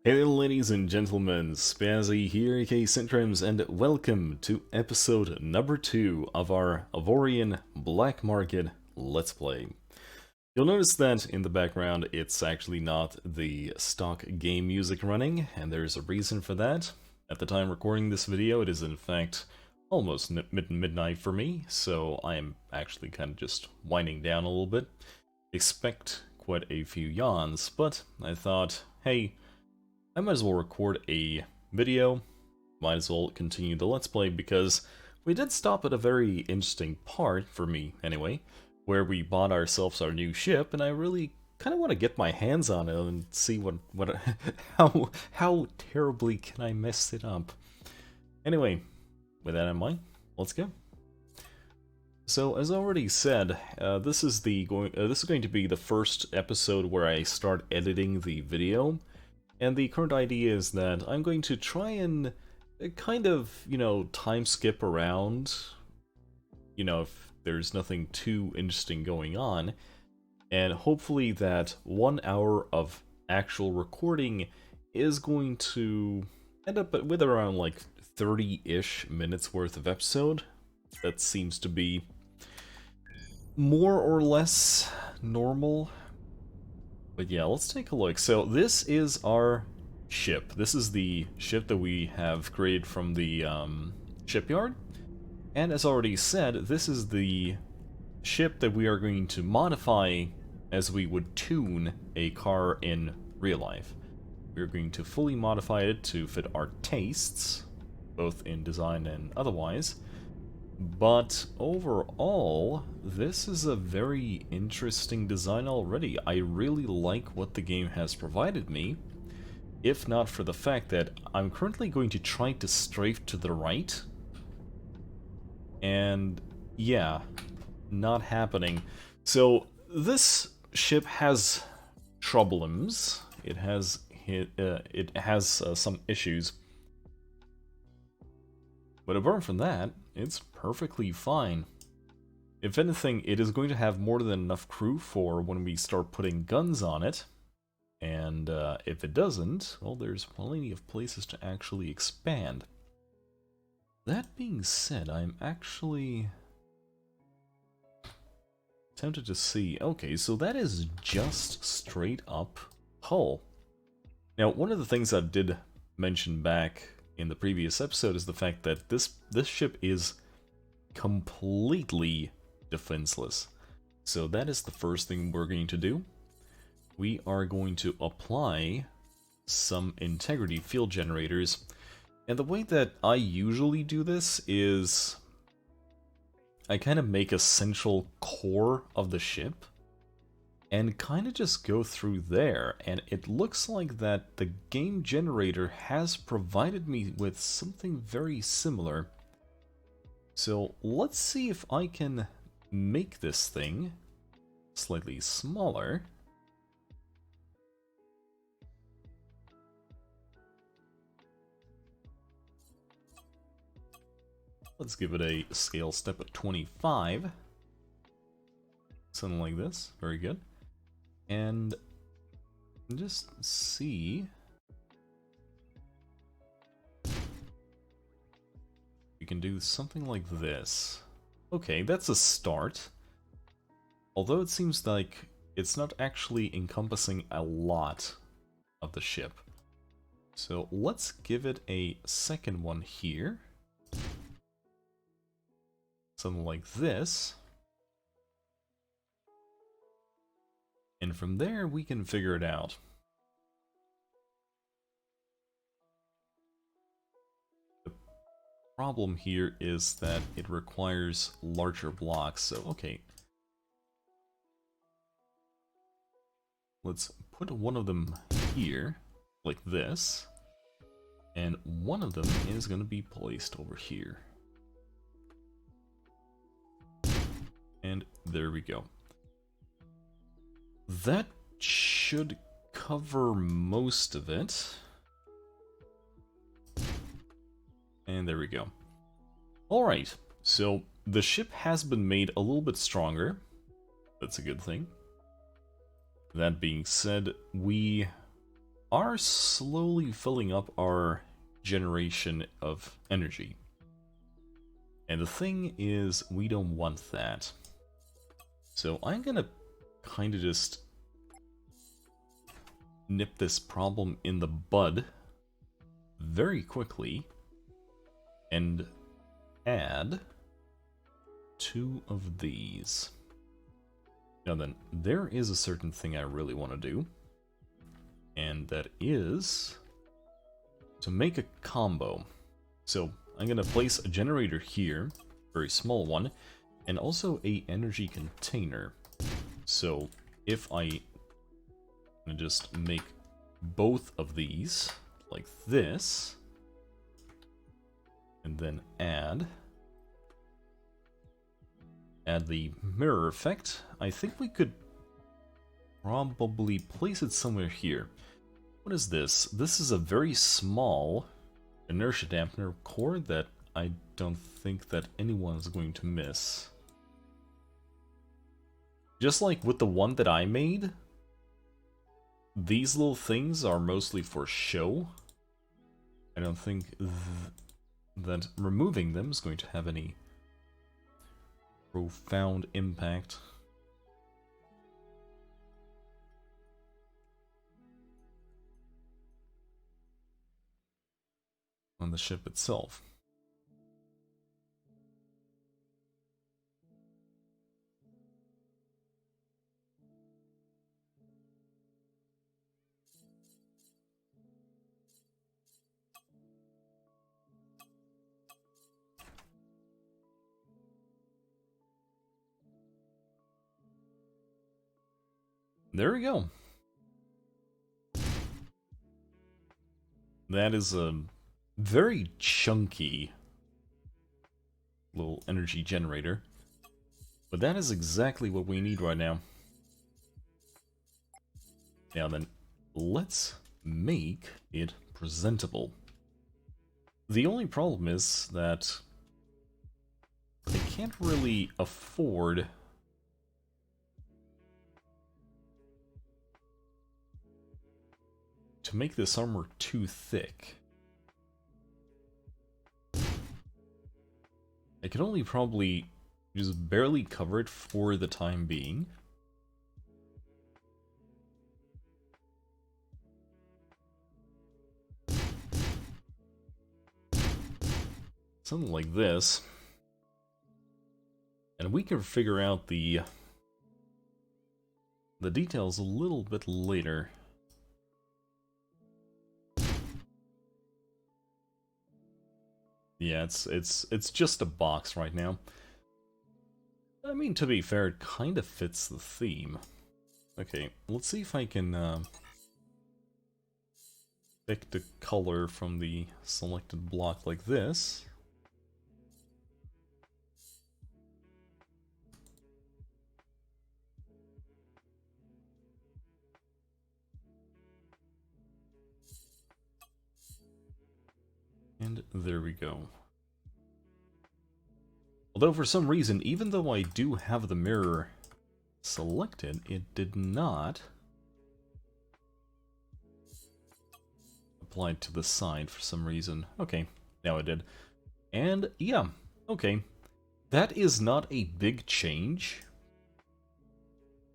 Hey ladies and gentlemen, Spazzy here, aka Centrums, and welcome to episode number 2 of our Avorion Black Market Let's Play. You'll notice that in the background it's actually not the stock game music running, and there's a reason for that. At the time recording this video, it is in fact almost midnight for me, so I am actually kind of just winding down a little bit. Expect quite a few yawns, but I thought, hey, I might as well record a video, might as well continue the Let's Play, because we did stop at a very interesting part, for me anyway, where we bought ourselves our new ship, and I really kind of want to get my hands on it and see how terribly can I mess it up. Anyway, with that in mind, let's go. So, as already said, this is going to be the first episode where I start editing the video. And the current idea is that I'm going to try and kind of, time skip around, if there's nothing too interesting going on. And hopefully that 1 hour of actual recording is going to end up with around like 30-ish minutes worth of episode. That seems to be more or less normal. But yeah, let's take a look. So this is our ship. This is the ship that we have created from the shipyard. And as already said, this is the ship that we are going to modify as we would tune a car in real life. We're going to fully modify it to fit our tastes, both in design and otherwise. But overall, this is a very interesting design already. I really like what the game has provided me, if not for the fact that I'm currently going to try to strafe to the right. And yeah, not happening. So this ship has problems. It has some issues. But apart from that, it's perfectly fine. If anything, it is going to have more than enough crew for when we start putting guns on it. And if it doesn't, well, there's plenty of places to actually expand. That being said, I'm actually tempted to see... Okay, so that is just straight up hull. Now, one of the things I did mention back in the previous episode is the fact that this ship is completely defenseless. So that is the first thing we're going to do. We are going to apply some integrity field generators. And the way that I usually do this is I kind of make a central core of the ship and kind of just go through there, and it looks like that the game generator has provided me with something very similar. So let's see if I can make this thing slightly smaller. Let's give it a scale step at 25. Something like this. Very good. And just see. We can do something like this. Okay, that's a start. Although it seems like it's not actually encompassing a lot of the ship. So let's give it a second one here. Something like this. And from there, we can figure it out. The problem here is that it requires larger blocks, so okay. Let's put one of them here, like this. And one of them is going to be placed over here. And there we go. That should cover most of it. And there we go. Alright, so the ship has been made a little bit stronger. That's a good thing. That being said, we are slowly filling up our generation of energy. And the thing is, we don't want that. So I'm gonna kind of just nip this problem in the bud very quickly and add 2 of these. Now then, there is a certain thing I really want to do, and that is to make a combo. So I'm going to place a generator here, very small one, and also a energy container. So if I just make both of these like this, and then add the mirror effect, I think we could probably place it somewhere here. What is this? This is a very small inertia dampener core that I don't think that anyone is going to miss. Just like with the one that I made, these little things are mostly for show. I don't think that removing them is going to have any profound impact. On the ship itself. There we go. That is a very chunky little energy generator. But that is exactly what we need right now. Now then, let's make it presentable. The only problem is that I can't really afford to make this armor too thick. I can only probably just barely cover it for the time being. Something like this. And we can figure out the details a little bit later. Yeah, it's just a box right now. I mean, to be fair, it kind of fits the theme. Okay, let's see if I can pick the color from the selected block like this. And there we go. Although for some reason, even though I do have the mirror selected, it did not apply to the side for some reason. Okay, now it did. And yeah, okay. That is not a big change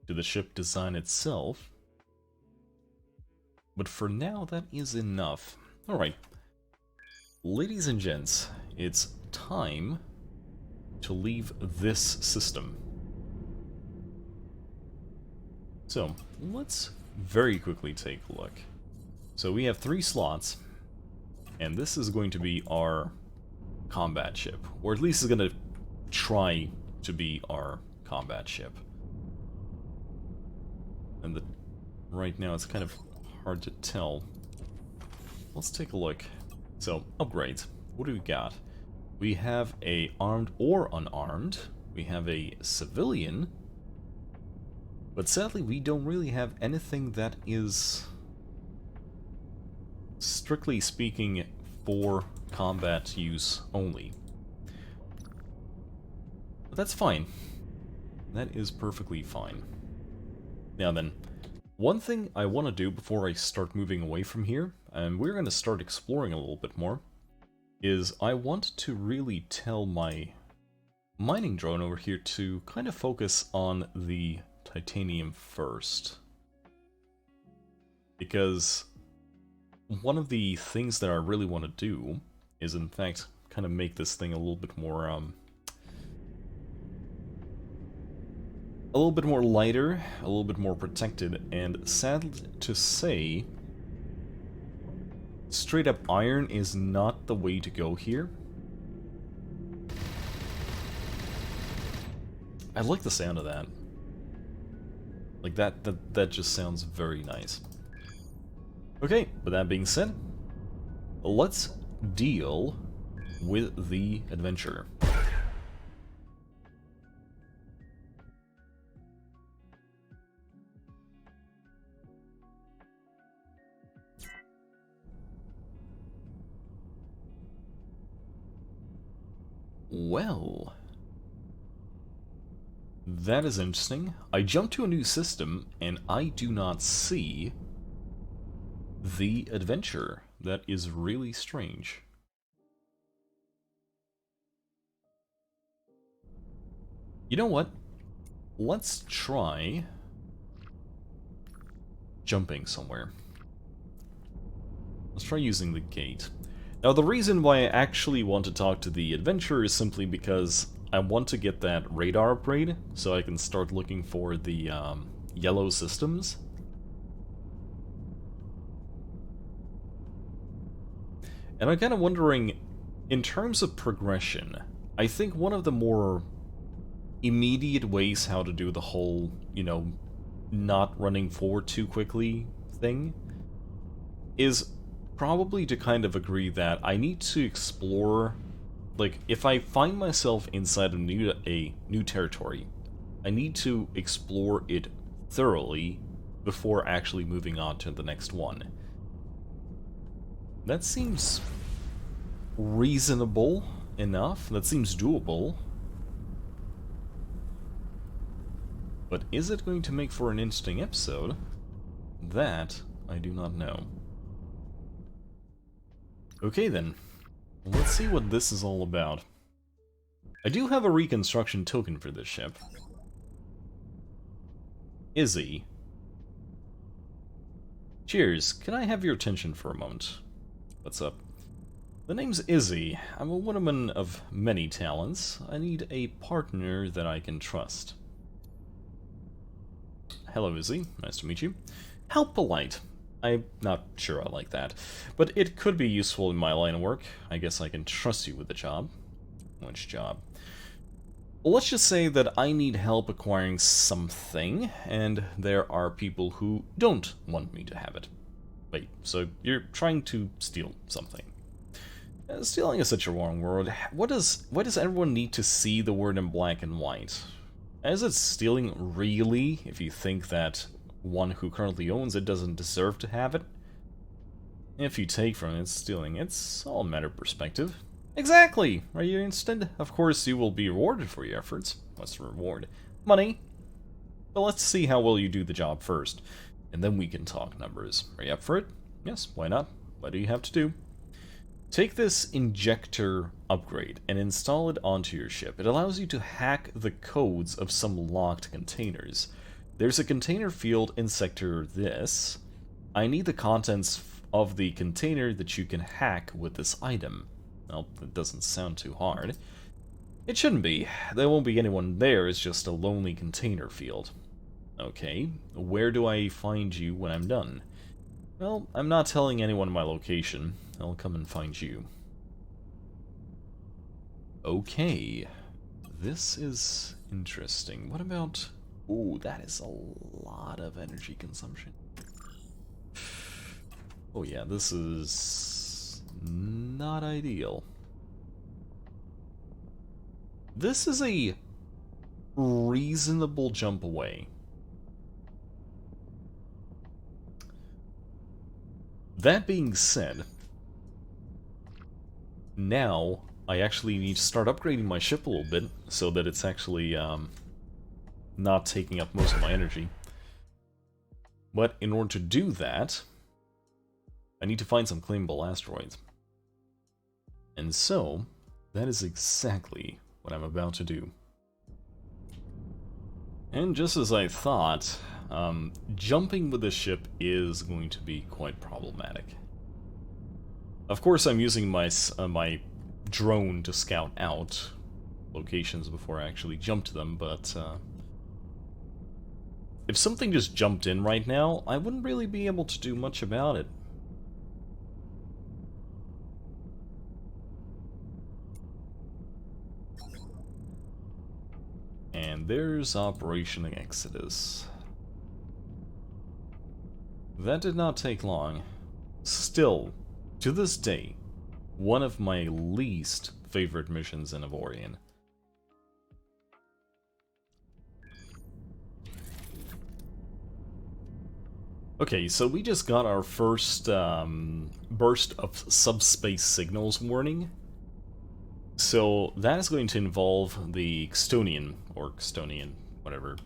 to the ship design itself. But for now, that is enough. Alright. Ladies and gents, it's time to leave this system. So, let's very quickly take a look. So we have 3 slots, and this is going to be our combat ship, or at least is going to try to be our combat ship. And right now it's kind of hard to tell. Let's take a look. So, upgrades. What do we got? We have a armed or unarmed. We have a civilian. But sadly, we don't really have anything that is, strictly speaking, for combat use only. But that's fine. That is perfectly fine. Now then, One thing I want to do before I start moving away from here, and we're going to start exploring a little bit more, is I want to really tell my mining drone over here to kind of focus on the titanium first. Because one of the things that I really want to do is, in fact, kind of make this thing a little bit more lighter, a little bit more protected, and sad to say, straight up iron is not the way to go here. I like the sound of that. Like that just sounds very nice. Okay, with that being said, let's deal with the adventure. Well, that is interesting. I jumped to a new system, and I do not see the adventure. That is really strange. You know what? Let's try jumping somewhere. Let's try using the gate. Now, the reason why I actually want to talk to the adventurer is simply because I want to get that radar upgrade, so I can start looking for the yellow systems. And I'm kind of wondering, in terms of progression, I think one of the more immediate ways how to do the whole, you know, not running forward too quickly thing is probably to kind of agree that I need to explore, like, if I find myself inside a new territory, I need to explore it thoroughly before actually moving on to the next one. That seems reasonable enough. That seems doable. But is it going to make for an interesting episode? That I do not know. Okay then, let's see what this is all about. I do have a reconstruction token for this ship. Izzy. Cheers, can I have your attention for a moment? What's up? The name's Izzy. I'm a woman of many talents. I need a partner that I can trust. Hello, Izzy. Nice to meet you. How polite. I'm not sure I like that, but it could be useful in my line of work. I guess I can trust you with the job. Which job? Well, let's just say that I need help acquiring something, and there are people who don't want me to have it. Wait, so you're trying to steal something? Stealing is such a wrong word. Why does everyone need to see the word in black and white? Is it stealing really if you think that one who currently owns it doesn't deserve to have it? If you take from it, it's stealing. It's all a matter of perspective. Exactly! Are you interested? Of course you will be rewarded for your efforts. What's the reward? Money. But let's see how well you do the job first, and then we can talk numbers. Are you up for it? Yes, why not? What do you have to do? Take this injector upgrade and install it onto your ship. It allows you to hack the codes of some locked containers. There's a container field in sector this. I need the contents of the container that you can hack with this item. Well, it doesn't sound too hard. It shouldn't be. There won't be anyone there, it's just a lonely container field. Okay, where do I find you when I'm done? Well, I'm not telling anyone my location. I'll come and find you. Okay. This is interesting. What about... Ooh, that is a lot of energy consumption. Oh yeah, this is not ideal. This is a reasonable jump away. That being said, now I actually need to start upgrading my ship a little bit so that it's actually not taking up most of my energy. But in order to do that, I need to find some claimable asteroids. And so, that is exactly what I'm about to do. And just as I thought, jumping with the ship is going to be quite problematic. Of course, I'm using my drone to scout out locations before I actually jump to them, but if something just jumped in right now, I wouldn't really be able to do much about it. And there's Operation Exodus. That did not take long. Still, to this day, one of my least favorite missions in Avorion. Okay, so we just got our first burst of subspace signals warning. So that is going to involve the Xtonian, or Xtonian, whatever.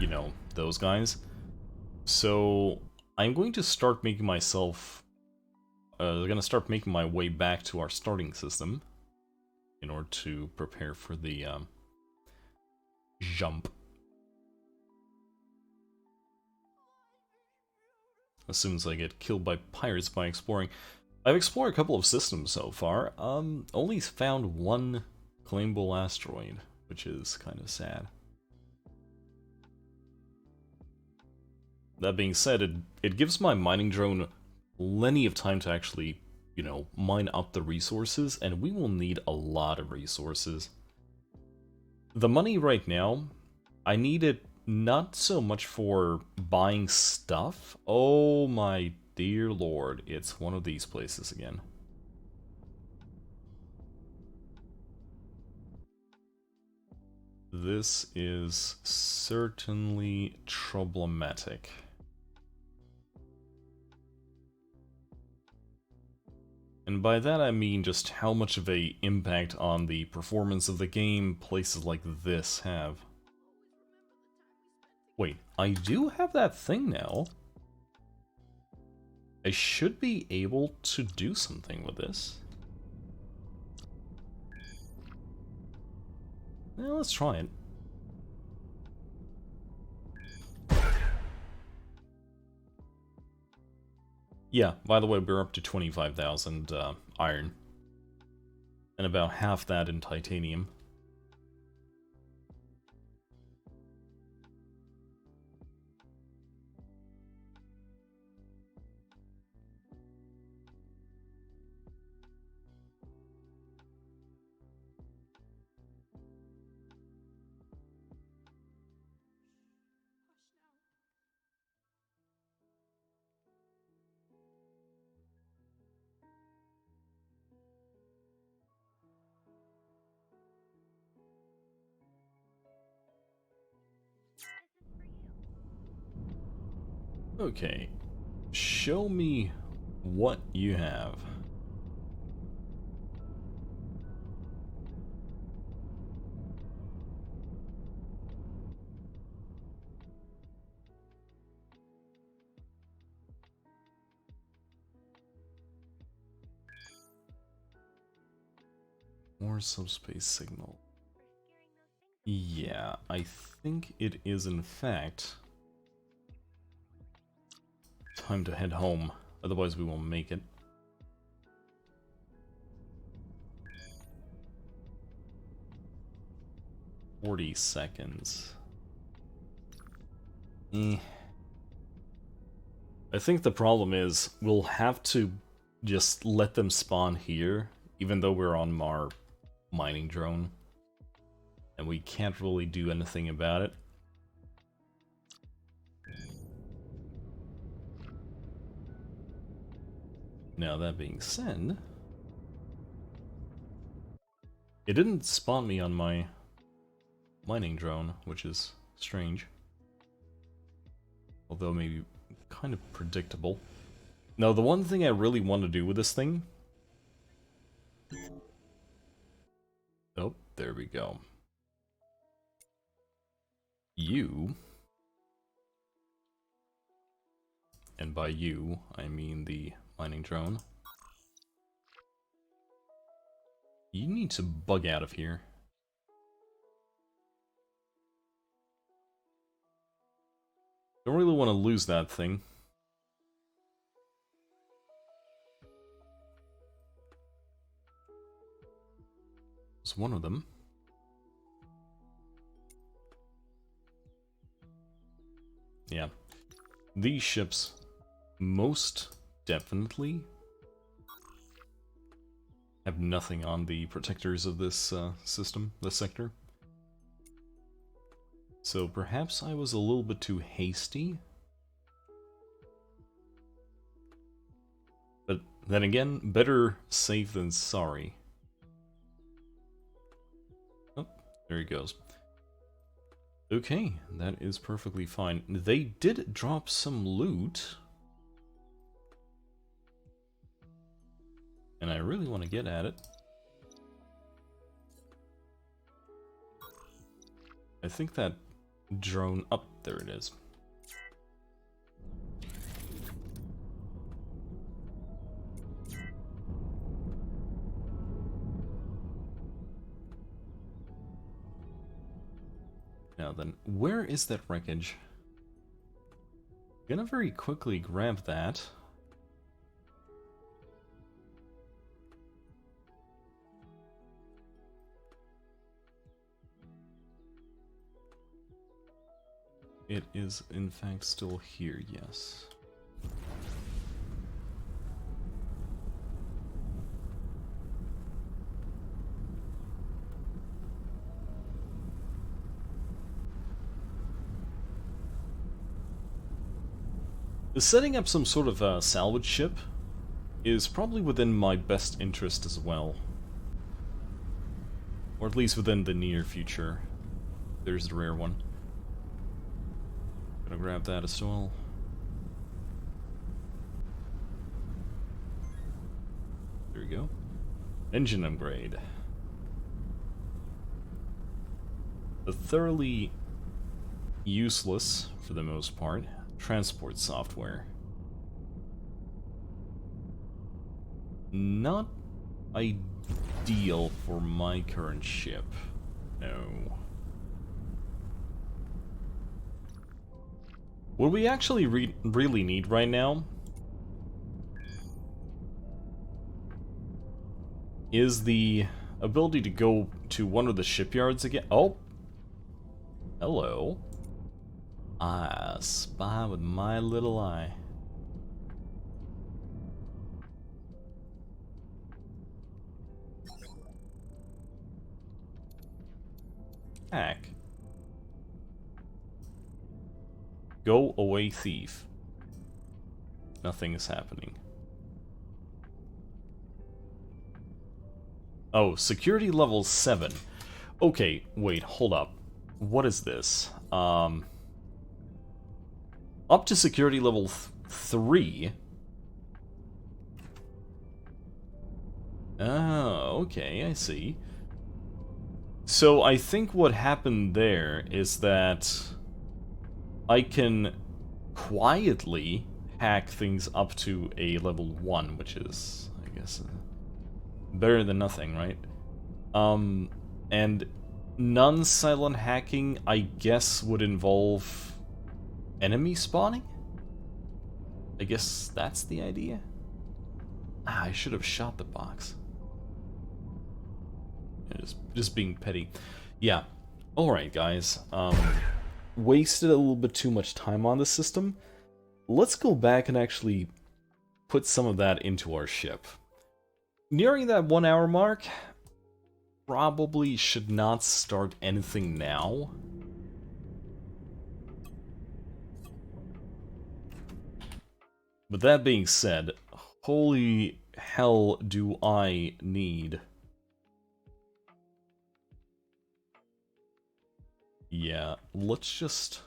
You know, those guys. So I'm going to start making myself... gonna start making my way back to our starting system in order to prepare for the jump. As soon as I get killed by pirates by exploring. I've explored a couple of systems so far. Only found one claimable asteroid, which is kind of sad. That being said, it gives my mining drone plenty of time to actually, you know, mine up the resources, and we will need a lot of resources. The money right now, I need it not so much for buying stuff. Oh my dear lord, it's one of these places again. This is certainly problematic. And by that I mean just how much of an impact on the performance of the game places like this have. Wait, I do have that thing now. I should be able to do something with this. Yeah, let's try it. Yeah, by the way, we're up to 25,000 iron. And about half that in titanium. Okay, show me what you have. More subspace signal. Yeah, I think it is in fact time to head home, otherwise we won't make it. $40. I think the problem is we'll have to just let them spawn here, even though we're on our mining drone. And we can't really do anything about it. Now, that being said, it didn't spawn me on my mining drone, which is strange. Although maybe kind of predictable. Now, the one thing I really want to do with this thing... Oh, there we go. You And by you, I mean the mining drone. You need to bug out of here. Don't really want to lose that thing. It's one of them. Yeah. These ships most definitely have nothing on the protectors of this system, this sector. So perhaps I was a little bit too hasty. But then again, better safe than sorry. Oh, there he goes. Okay, that is perfectly fine. They did drop some loot. And I really want to get at it. I think that drone... up there it is. Now then, where is that wreckage? Gonna very quickly grab that. It is, in fact, still here, yes. Setting up some sort of a salvage ship is probably within my best interest as well. Or at least within the near future. There's the rare one. Gonna grab that as well. There we go. Engine upgrade. The thoroughly useless, for the most part, transport software. Not ideal for my current ship. No. What we actually really need right now is the ability to go to one of the shipyards again. Oh! Hello. I spy with my little eye. Hack. Go away, thief. Nothing is happening. Oh, security level 7. Okay, wait, hold up. What is this? Up to security level 3. Oh, okay, I see. So I think what happened there is that I can quietly hack things up to a level 1, which is, I guess, better than nothing, right? And non-silent hacking, I guess, would involve enemy spawning? I guess that's the idea? Ah, I should have shot the box. Just being petty. Yeah. Alright, guys. Wasted a little bit too much time on the system. Let's go back and actually put some of that into our ship. Nearing that 1 hour mark, probably should not start anything now. But that being said, holy hell do I need... Yeah, let's just...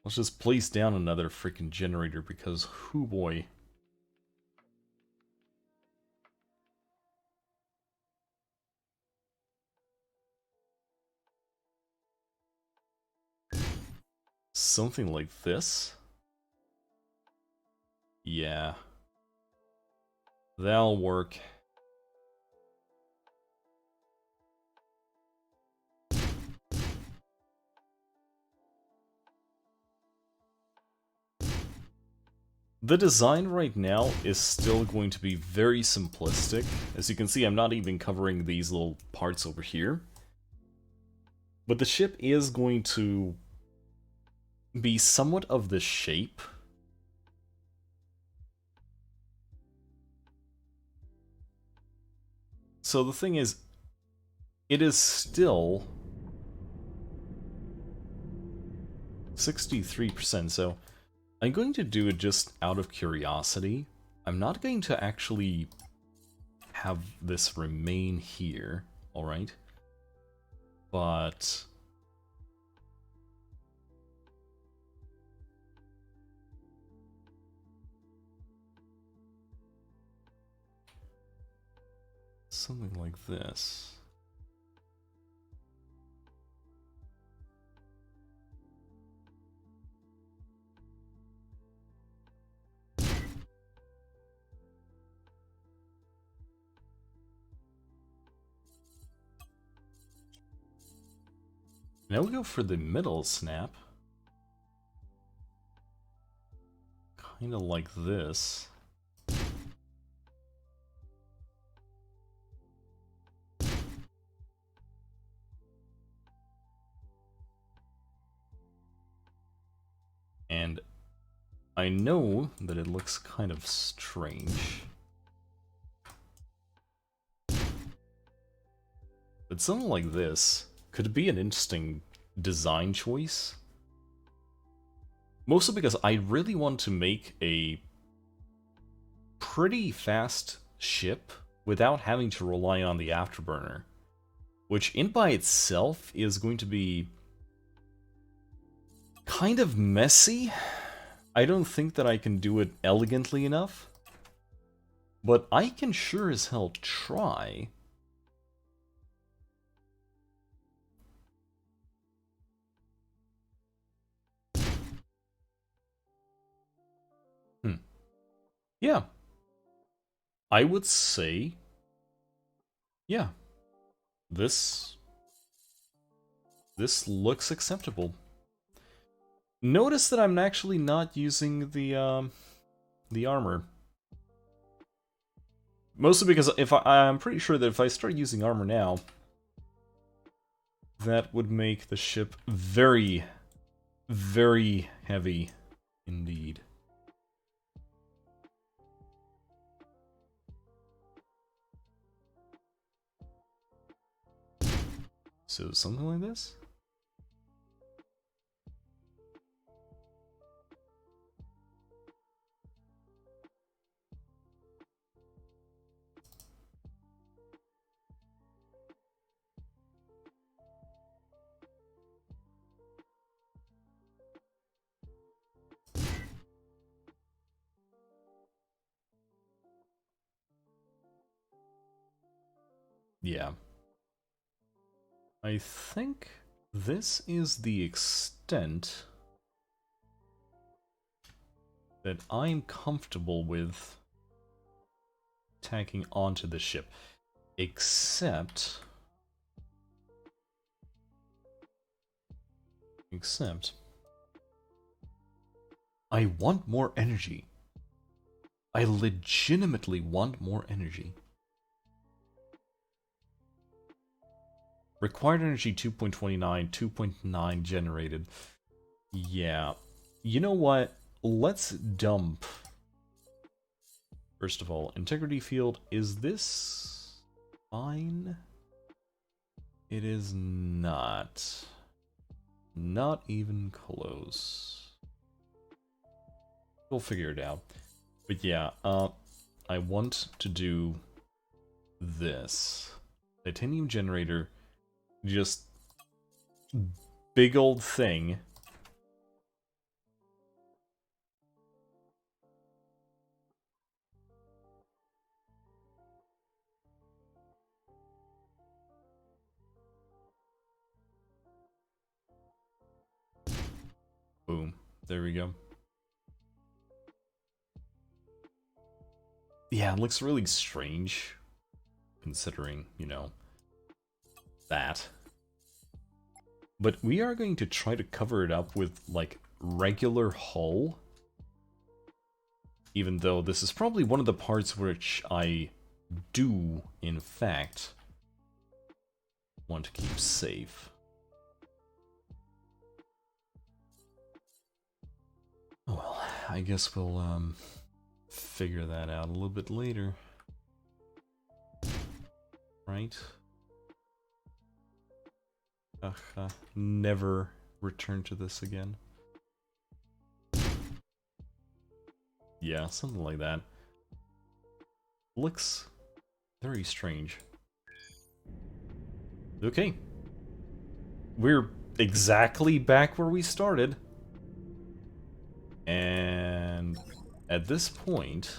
Let's just place down another freaking generator because, hoo boy. something like this. Yeah. That'll work. The design right now is still going to be very simplistic. As you can see, I'm not even covering these little parts over here. But the ship is going to be somewhat of the shape. So the thing is, it is still 63%, so I'm going to do it just out of curiosity. I'm not going to actually have this remain here, alright? But something like this. Now we go for the middle snap. Kind of like this. And I know that it looks kind of strange. But something like this could be an interesting design choice. Mostly because I really want to make a pretty fast ship without having to rely on the afterburner. Which in by itself is going to be kind of messy. I don't think that I can do it elegantly enough. But I can sure as hell try. Yeah. I would say, yeah, this looks acceptable. Notice that I'm actually not using the armor. Mostly because if I'm pretty sure that if I start using armor now, that would make the ship very, very heavy indeed. So something like this? Yeah. I think this is the extent that I'm comfortable with tacking onto the ship. Except I want more energy. I legitimately want more energy. Required energy 2.29, 2.9 generated. Yeah. You know what? Let's dump. First of all, integrity field. Is this fine? It is not. Not even close. We'll figure it out. But yeah, I want to do this. Titanium generator. Just big old thing. Boom. There we go. Yeah, it looks really strange, considering, you know, that. But we are going to try to cover it up with, like, regular hull. Even though this is probably one of the parts which I do, in fact, want to keep safe. Oh well, I guess we'll, figure that out a little bit later. Right? Never return to this again. Yeah, something like that. Looks very strange. Okay. We're exactly back where we started. And at this point,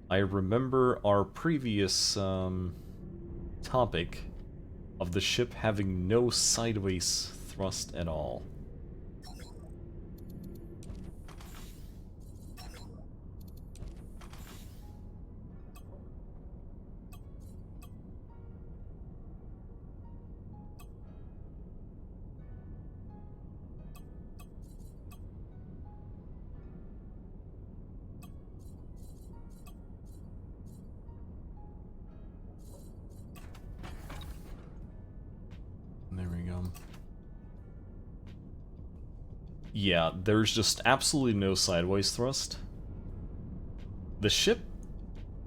I remember our previous topic of the ship having no sideways thrust at all. There we go. Yeah, there's just absolutely no sideways thrust. The ship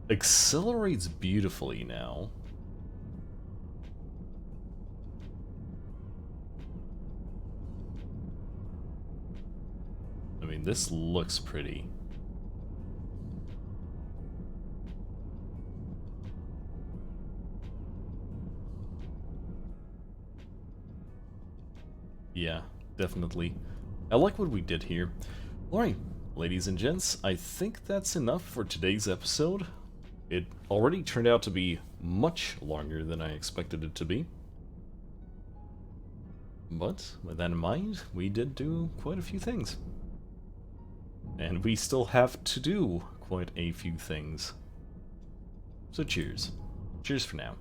accelerates beautifully now. I mean, this looks pretty. Yeah, definitely. I like what we did here. Alright, ladies and gents, I think that's enough for today's episode. It already turned out to be much longer than I expected it to be. But with that in mind, we did do quite a few things. And we still have to do quite a few things. So cheers. Cheers for now.